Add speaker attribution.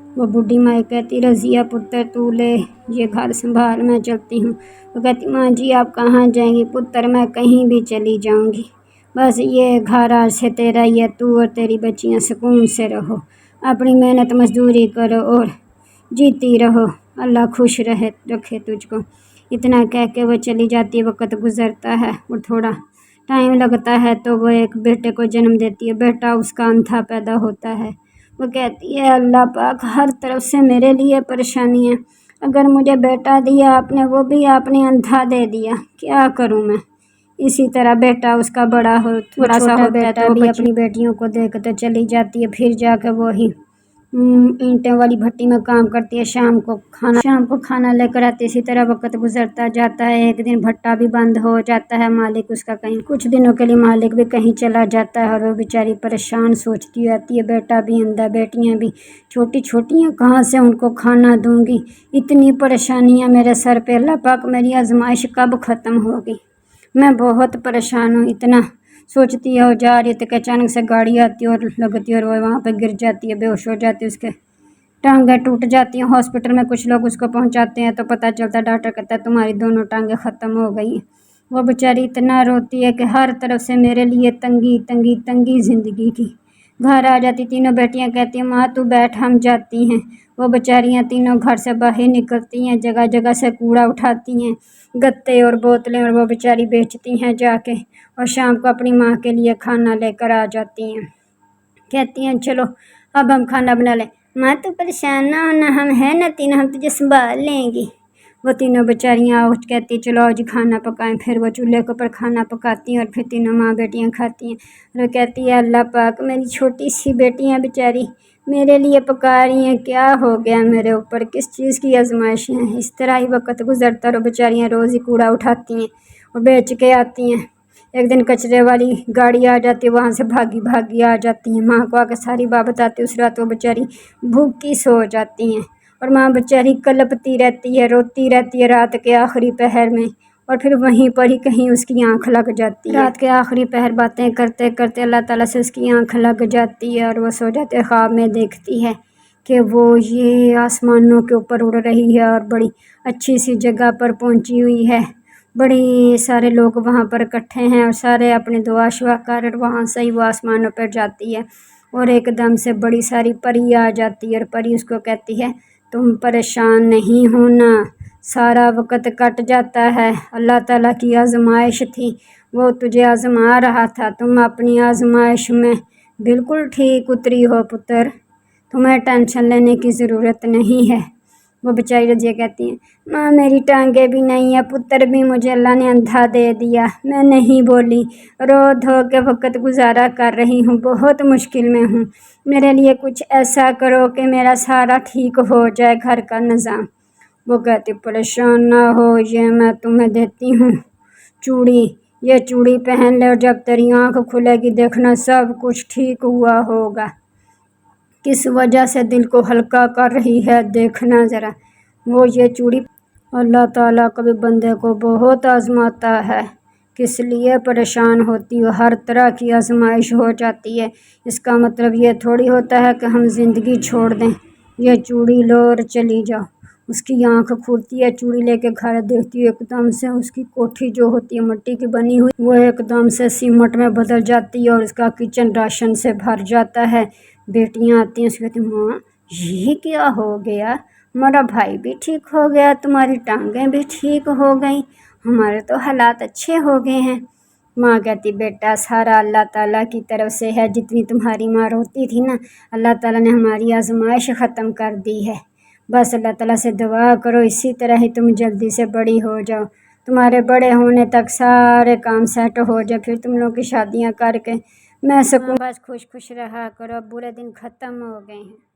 Speaker 1: वो बूढ़ी माँ कहती, रज़िया पुत्र तू ले ये घर संभाल, मैं चलती हूँ। वो कहती, माँ जी आप कहाँ जाएंगी? पुत्र मैं कहीं भी चली जाऊँगी, बस ये घर आज से तेरा ही है, तू और तेरी बच्चियाँ सुकून से रहो, अपनी मेहनत मजदूरी करो और जीती रहो, अल्लाह खुश रखे तुझको। इतना कह के वो चली जाती है। वक्त गुजरता है और थोड़ा टाइम लगता है तो वो एक बेटे को जन्म देती है। बेटा उसका अंधा पैदा होता है। वो कहती है, अल्लाह पाक हर तरफ से मेरे लिए परेशानी है, अगर मुझे बेटा दिया आपने वो भी आपने अंधा दे दिया, क्या करूं मैं। इसी तरह बेटा उसका बड़ा हो, थोड़ा सा बेटा भी अपनी बेटियों को देखते चली जाती है। फिर जाकर वही ईंटें वाली भट्टी में काम करती है, शाम को खाना लेकर आती है। इसी तरह वक्त गुजरता जाता है। एक दिन भट्टा भी बंद हो जाता है, मालिक उसका कहीं कुछ दिनों के लिए मालिक भी कहीं चला जाता है और वो बेचारी परेशान सोचती रहती है, बेटा भी अंधा, बेटियां भी छोटी छोटी हैं, कहाँ से उनको खाना दूंगी, इतनी परेशानियां मेरे सर पे, अल्लाह पाक मेरी आजमाइश कब ख़त्म होगी, मैं बहुत परेशान हूँ। इतना सोचती है और जा रही है तो अचानक से गाड़ी आती है और लगती है और वो वहाँ पर गिर जाती है, बेहोश हो जाती है, उसके टांगें टूट जाती हैं। हॉस्पिटल में कुछ लोग उसको पहुँचाते हैं तो पता चलता है, डॉक्टर कहता है तुम्हारी दोनों टांगें ख़त्म हो गई हैं। वो बेचारी इतना रोती है कि हर तरफ से मेरे लिए तंगी तंगी तंगी ज़िंदगी की। घर आ जाती, तीनों बेटियां कहती हैं, माँ तू बैठ हम जाती हैं। वो बेचारियां तीनों घर से बाहर निकलती हैं, जगह जगह से कूड़ा उठाती हैं, गत्ते और बोतलें, और वो बेचारी बेचती हैं जाके, और शाम को अपनी माँ के लिए खाना लेकर आ जाती हैं। कहती हैं चलो अब हम खाना बना लें। माँ तो परेशान ना होना, हम हैं ना तीनों, हम तुझे संभाल लेंगी। वो तीनों बेचारियाँ उठ कहती चलो आज खाना पकाएं। फिर वो चूल्हे के ऊपर खाना पकाती हैं और फिर तीनों माँ बेटियाँ खाती हैं। और वो कहती है, अल्लाह पाक मेरी छोटी सी बेटियाँ बेचारी मेरे लिए पका रही हैं, क्या हो गया मेरे ऊपर, किस चीज़ की आजमाइश है। इस तरह ही वक्त गुजरता और बेचारियाँ रोज़ ही कूड़ा उठाती हैं और बेच के आती हैं। एक दिन कचरे वाली गाड़ी आ जाती है, वहाँ से भागी भागी आ जाती हैं, माँ को आकर सारी बात बताती है। उस रात वो बेचारी भूखी सो जाती हैं और माँ बेचारी कलपती रहती है, रोती रहती है रात के आखिरी पहर में, और फिर वहीं पर ही कहीं उसकी आंख लग जाती है। रात के आखिरी पहर बातें करते करते अल्लाह ताला से उसकी आंख लग जाती है और वो सो जाती है। ख्वाब में देखती है कि वो ये आसमानों के ऊपर उड़ रही है और बड़ी अच्छी सी जगह पर पहुंची हुई है, बड़े सारे लोग वहाँ पर इकट्ठे हैं और सारे अपने दुआ शुआ कर वहाँ से ही वो आसमानों पर जाती है और एकदम से बड़ी सारी परी आ जाती है और परी उसको कहती है, तुम परेशान नहीं होना, सारा वक्त कट जाता है, अल्लाह ताला की आजमाइश थी, वो तुझे आजमा रहा था, तुम अपनी आजमाइश में बिल्कुल ठीक उतरी हो पुत्र, तुम्हें टेंशन लेने की ज़रूरत नहीं है। वो बेचारी रज़िया कहती है, माँ मेरी टांगें भी नहीं है, पुत्र भी मुझे अल्लाह ने अंधा दे दिया, मैं नहीं बोली, रो धो के वक्त गुजारा कर रही हूँ, बहुत मुश्किल में हूँ, मेरे लिए कुछ ऐसा करो कि मेरा सारा ठीक हो जाए घर का निज़ाम। वो कहती, परेशान ना हो, ये मैं तुम्हें देती हूँ चूड़ी, ये चूड़ी पहन ले और जब तेरी आँख खुलेगी देखना सब कुछ ठीक हुआ होगा। किस वजह से दिल को हल्का कर रही है देखना ज़रा। वो ये चूड़ी, अल्लाह ताला कभी बंदे को बहुत आजमाता है, किस लिए परेशान होती हो, हर तरह की आजमाइश हो जाती है। इसका मतलब ये थोड़ी होता है कि हम ज़िंदगी छोड़ दें, ये चूड़ी लो और चली जाओ। उसकी आंख खुलती है, चूड़ी लेके घर देखती है, एकदम से उसकी कोठी जो होती है मिट्टी की बनी हुई वो एकदम से सीमट में बदल जाती है और उसका किचन राशन से भर जाता है। बेटियां आती हैं, उसकी कहती, माँ ये क्या हो गया, हमारा भाई भी ठीक हो गया, तुम्हारी टांगें भी ठीक हो गई, हमारे तो हालात अच्छे हो गए हैं। माँ कहती, बेटा सारा अल्लाह ताला की तरफ से है, जितनी तुम्हारी माँ रोती थी ना, अल्लाह ताला ने हमारी आजमाइश ख़त्म कर दी है, बस अल्लाह ताला से दुआ करो इसी तरह ही तुम जल्दी से बड़ी हो जाओ, तुम्हारे बड़े होने तक सारे काम सेट हो जाए, फिर तुम लोग की शादियाँ करके मैं सकूँ, बस खुश खुश रहा करो, बुरे दिन ख़त्म हो गए हैं।